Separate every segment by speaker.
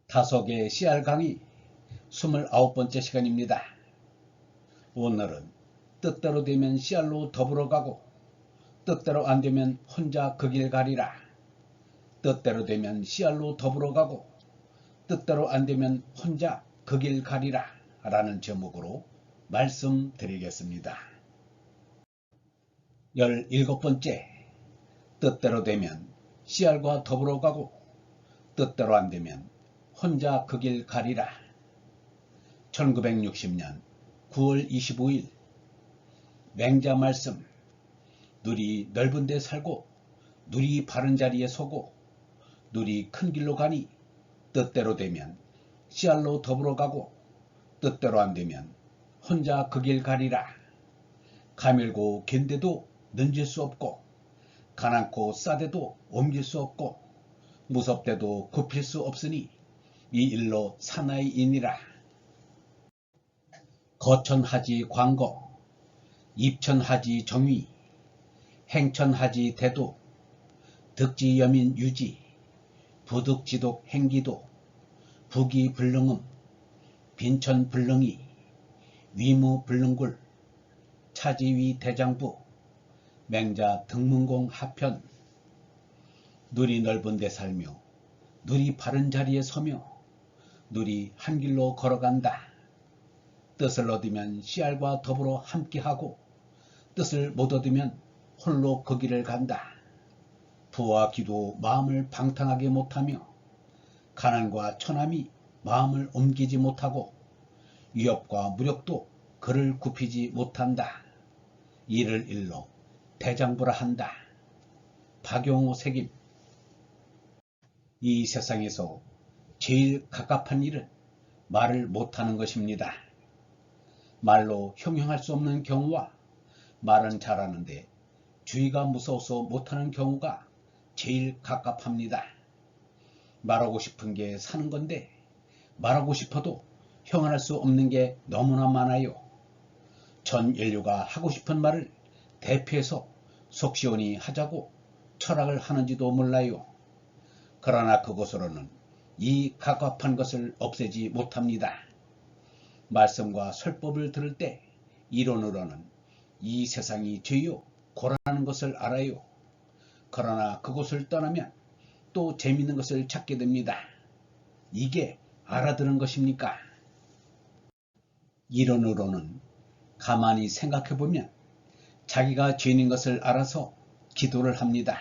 Speaker 1: 다속의 씨알 강의 29번째 시간입니다. 오늘은 뜻대로 되면 씨알로 더불어 가고 뜻대로 안 되면 혼자 그 길 가리라. 뜻대로 되면 씨알로 더불어 가고 뜻대로 안 되면 혼자 그 길 가리라 라는 제목으로 말씀드리겠습니다. 17번째, 뜻대로 되면 씨알과 더불어 가고 뜻대로 안 되면 혼자 그 길 가리라. 1960년 9월 25일 맹자 말씀. 누리 넓은 데 살고 누리 바른 자리에 서고 누리 큰 길로 가니 뜻대로 되면 씨알로 더불어 가고 뜻대로 안 되면 혼자 그 길 가리라. 가밀고 갠데도 는질 수 없고 가난고 싸대도 옮길 수 없고 무섭대도 굽힐 수 없으니 이 일로 사나이이니라. 거천하지 광거, 입천하지 정의, 행천하지 대도, 득지여민 유지, 부득지독 행기도, 부기불능음, 빈천불능이, 위무불능굴, 차지위 대장부, 맹자 등문공 하편. 누리 넓은 데 살며 누리 바른 자리에 서며 누리 한 길로 걸어간다. 뜻을 얻으면 씨알과 더불어 함께하고 뜻을 못 얻으면 홀로 그 길을 간다. 부와 기도 마음을 방탕하게 못하며 가난과 천함이 마음을 옮기지 못하고 위협과 무력도 그를 굽히지 못한다. 이를 일러 대장부라 한다. 박용호 색임. 이 세상에서 제일 갑갑한 일은 말을 못하는 것입니다. 말로 형용할 수 없는 경우와 말은 잘하는데 주의가 무서워서 못하는 경우가 제일 갑갑합니다. 말하고 싶은 게 사는 건데 말하고 싶어도 형언할 수 없는 게 너무나 많아요. 전 인류가 하고 싶은 말을 대피해서 속 시원히 하자고 철학을 하는지도 몰라요. 그러나 그것으로는 이 갑갑한 것을 없애지 못합니다. 말씀과 설법을 들을 때 이론으로는 이 세상이 죄요 고라는 것을 알아요. 그러나 그곳을 떠나면 또 재밌는 것을 찾게 됩니다. 이게 알아들은 것입니까? 이론으로는 가만히 생각해보면 자기가 죄인인 것을 알아서 기도를 합니다.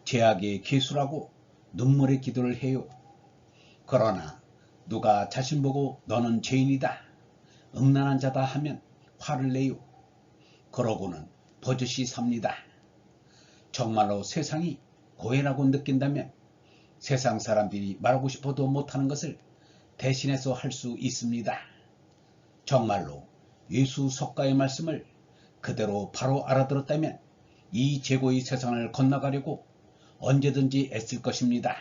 Speaker 1: 죄악의 괴수라고 눈물의 기도를 해요. 그러나 누가 자신 보고 너는 죄인이다, 음란한 자다 하면 화를 내요. 그러고는 버젓이 삽니다. 정말로 세상이 고해라고 느낀다면 세상 사람들이 말하고 싶어도 못하는 것을 대신해서 할 수 있습니다. 정말로 예수 석가의 말씀을 그대로 바로 알아들었다면 이 재고의 세상을 건너가려고 언제든지 애쓸 것입니다.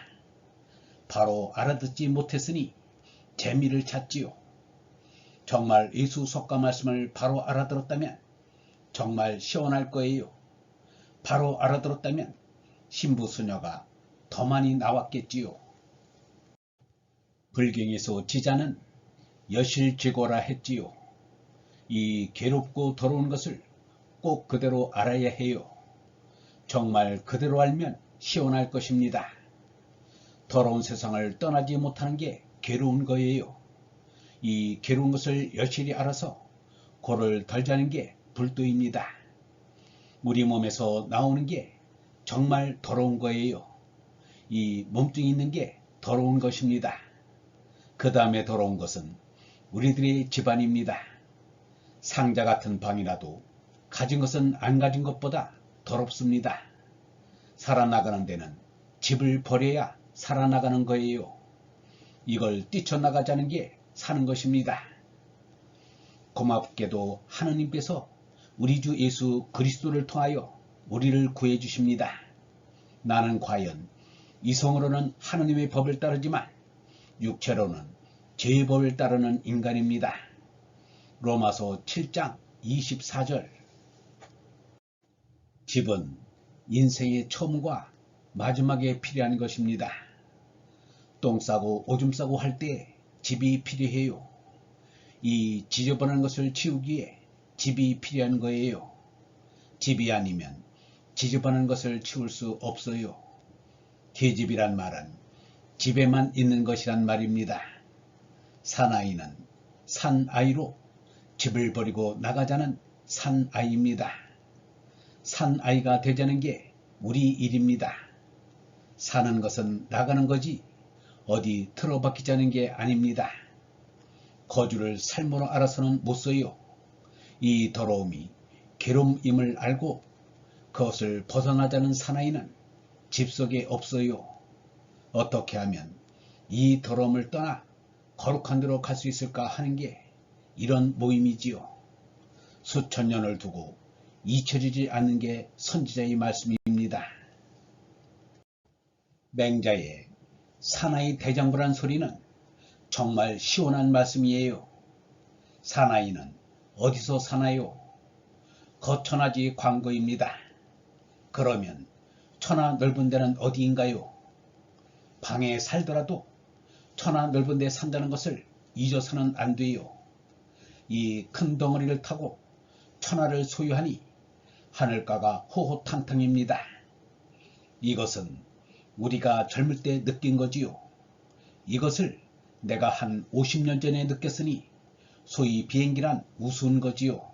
Speaker 1: 바로 알아듣지 못했으니 재미를 찾지요. 정말 예수 석가 말씀을 바로 알아들었다면 정말 시원할 거예요. 바로 알아들었다면 신부 수녀가 더 많이 나왔겠지요. 불경에서 지자는 여실죄고라 했지요. 이 괴롭고 더러운 것을 꼭 그대로 알아야 해요. 정말 그대로 알면 시원할 것입니다. 더러운 세상을 떠나지 못하는 게 괴로운 거예요. 이 괴로운 것을 여실히 알아서 고를 덜자는 게 불도입니다. 우리 몸에서 나오는 게 정말 더러운 거예요. 이 몸뚱이 있는 게 더러운 것입니다. 그 다음에 더러운 것은 우리들의 집안입니다. 상자 같은 방이라도 가진 것은 안 가진 것보다 더럽습니다. 살아나가는 데는 집을 버려야 살아나가는 거예요. 이걸 뛰쳐나가자는 게 사는 것입니다. 고맙게도 하느님께서 우리 주 예수 그리스도를 통하여 우리를 구해 주십니다. 나는 과연 이성으로는 하느님의 법을 따르지만 육체로는 죄의 법을 따르는 인간입니다. 로마서 7장 24절. 집은 인생의 처음과 마지막에 필요한 것입니다. 똥 싸고 오줌 싸고 할 때 집이 필요해요. 이 지저분한 것을 치우기에 집이 필요한 거예요. 집이 아니면 지저분한 것을 치울 수 없어요. 계집이란 말은 집에만 있는 것이란 말입니다. 사나이는 산아이로 집을 버리고 나가자는 산아이입니다. 산아이가 되자는 게 우리 일입니다. 사는 것은 나가는 거지 어디 틀어박히자는 게 아닙니다. 거주를 삶으로 알아서는 못 써요. 이 더러움이 괴로움임을 알고 그것을 벗어나자는 사나이는 집 속에 없어요. 어떻게 하면 이 더러움을 떠나 거룩한 데로 갈 수 있을까 하는 게 이런 모임이지요. 수천 년을 두고 잊혀지지 않는 게 선지자의 말씀입니다. 맹자의 사나이 대장부란 소리는 정말 시원한 말씀이에요. 사나이는 어디서 사나요? 거천하지 광거입니다. 그러면 천하 넓은 데는 어디인가요? 방에 살더라도 천하 넓은 데 산다는 것을 잊어서는 안 돼요. 이 큰 덩어리를 타고 천하를 소유하니 하늘가가 호호탕탕입니다. 이것은 우리가 젊을 때 느낀 거지요. 이것을 내가 한 50년 전에 느꼈으니 소위 비행기란 우스운 거지요.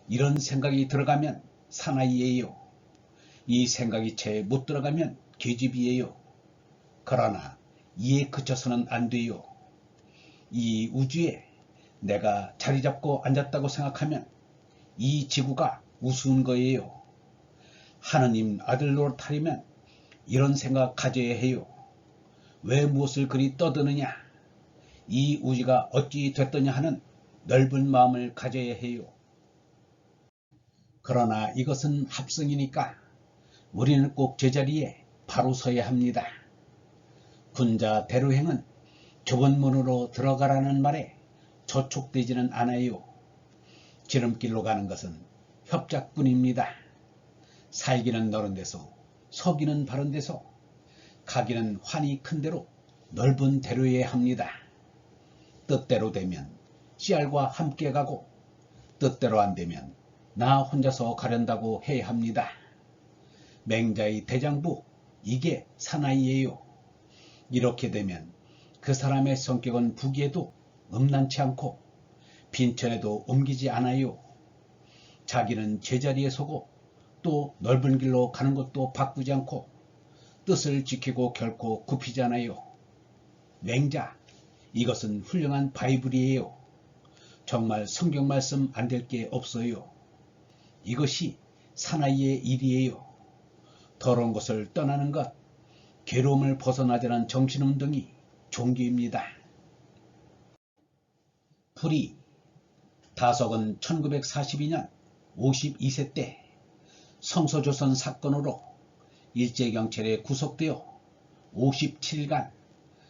Speaker 1: 이런 생각이 들어가면 사나이예요. 이 생각이 채 못 들어가면 계집이에요. 그러나 이에 그쳐서는 안 돼요. 이 우주에 내가 자리 잡고 앉았다고 생각하면 이 지구가 우스운 거예요. 하느님 아들 노릇하려면 이런 생각 가져야 해요. 왜 무엇을 그리 떠드느냐? 이 우주가 어찌 됐더냐 하는 넓은 마음을 가져야 해요. 그러나 이것은 합성이니까 우리는 꼭 제자리에 바로 서야 합니다. 군자 대로행은 좁은 문으로 들어가라는 말에 저촉되지는 않아요. 지름길로 가는 것은 협작뿐입니다. 살기는 너른 데서 서기는 바른 데서 가기는 환히 큰 데로 넓은 대로여야 합니다. 뜻대로 되면 씨알과 함께 가고 뜻대로 안 되면 나 혼자서 가련다고 해야 합니다. 맹자의 대장부, 이게 사나이예요. 이렇게 되면 그 사람의 성격은 부귀에도 음란치 않고 빈천에도 옮기지 않아요. 자기는 제자리에 서고 또 넓은 길로 가는 것도 바꾸지 않고 뜻을 지키고 결코 굽히지 않아요. 맹자, 이것은 훌륭한 바이블이에요. 정말 성경 말씀 안 될 게 없어요. 이것이 사나이의 일이에요. 더러운 것을 떠나는 것, 괴로움을 벗어나자는 정신운동이 종교입니다. 풀이 다석은 1942년 52세 때 성서조선 사건으로 일제경찰에 구속되어 57일간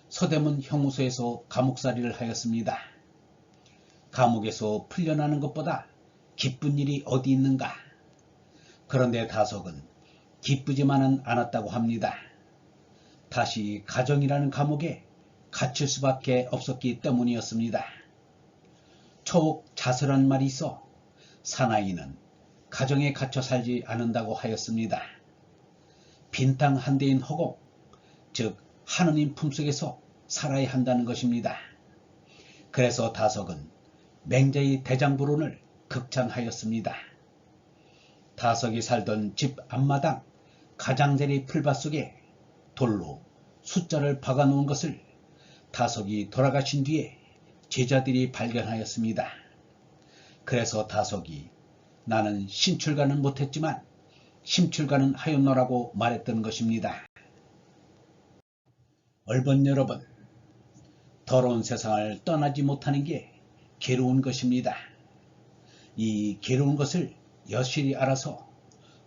Speaker 1: 서대문 형무소에서 감옥살이를 하였습니다. 감옥에서 풀려나는 것보다 기쁜 일이 어디 있는가? 그런데 다석은 기쁘지만은 않았다고 합니다. 다시 가정이라는 감옥에 갇힐 수밖에 없었기 때문이었습니다. 초옥 자서란 말이 있어 사나이는 가정에 갇혀 살지 않는다고 하였습니다. 빈땅 한 대인 허공, 즉 하느님 품속에서 살아야 한다는 것입니다. 그래서 다석은 맹자의 대장부론을 극찬하였습니다. 다석이 살던 집 앞마당 가장자리 풀밭 속에 돌로 숫자를 박아놓은 것을 다석이 돌아가신 뒤에 제자들이 발견하였습니다. 그래서 다석이 나는 신출가는 못했지만 심출가는 하였노라고 말했던 것입니다. 얼번 여러분, 더러운 세상을 떠나지 못하는 게 괴로운 것입니다. 이 괴로운 것을 여실히 알아서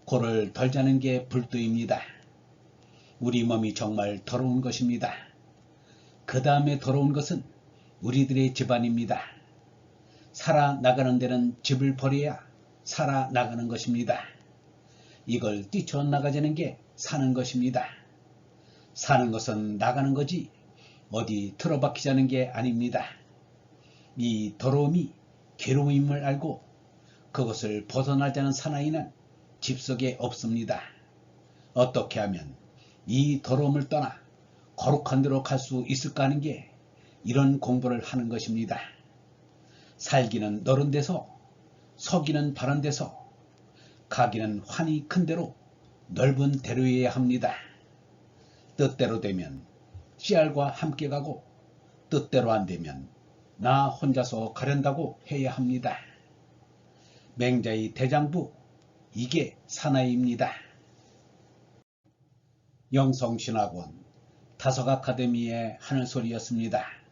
Speaker 1: 고를 덜자는 게 불도입니다. 우리 몸이 정말 더러운 것입니다. 그 다음에 더러운 것은 우리들의 집안입니다. 살아나가는 데는 집을 버려야 살아나가는 것입니다. 이걸 뛰쳐나가자는 게 사는 것입니다. 사는 것은 나가는 거지 어디 틀어박히자는 게 아닙니다. 이 더러움이 괴로움임을 알고 그것을 벗어나자는 사나이는 집 속에 없습니다. 어떻게 하면 이 더러움을 떠나 거룩한 데로 갈 수 있을까 하는 게 이런 공부를 하는 것입니다. 살기는 너른 데서, 서기는 바른 데서, 가기는 환히 큰 데로 넓은 대로여야 합니다. 뜻대로 되면 씨알과 함께 가고 뜻대로 안 되면 나 혼자서 가련다고 해야 합니다. 맹자의 대장부, 이게 사나이입니다. 영성신학원 다석아카데미의 하늘소리였습니다.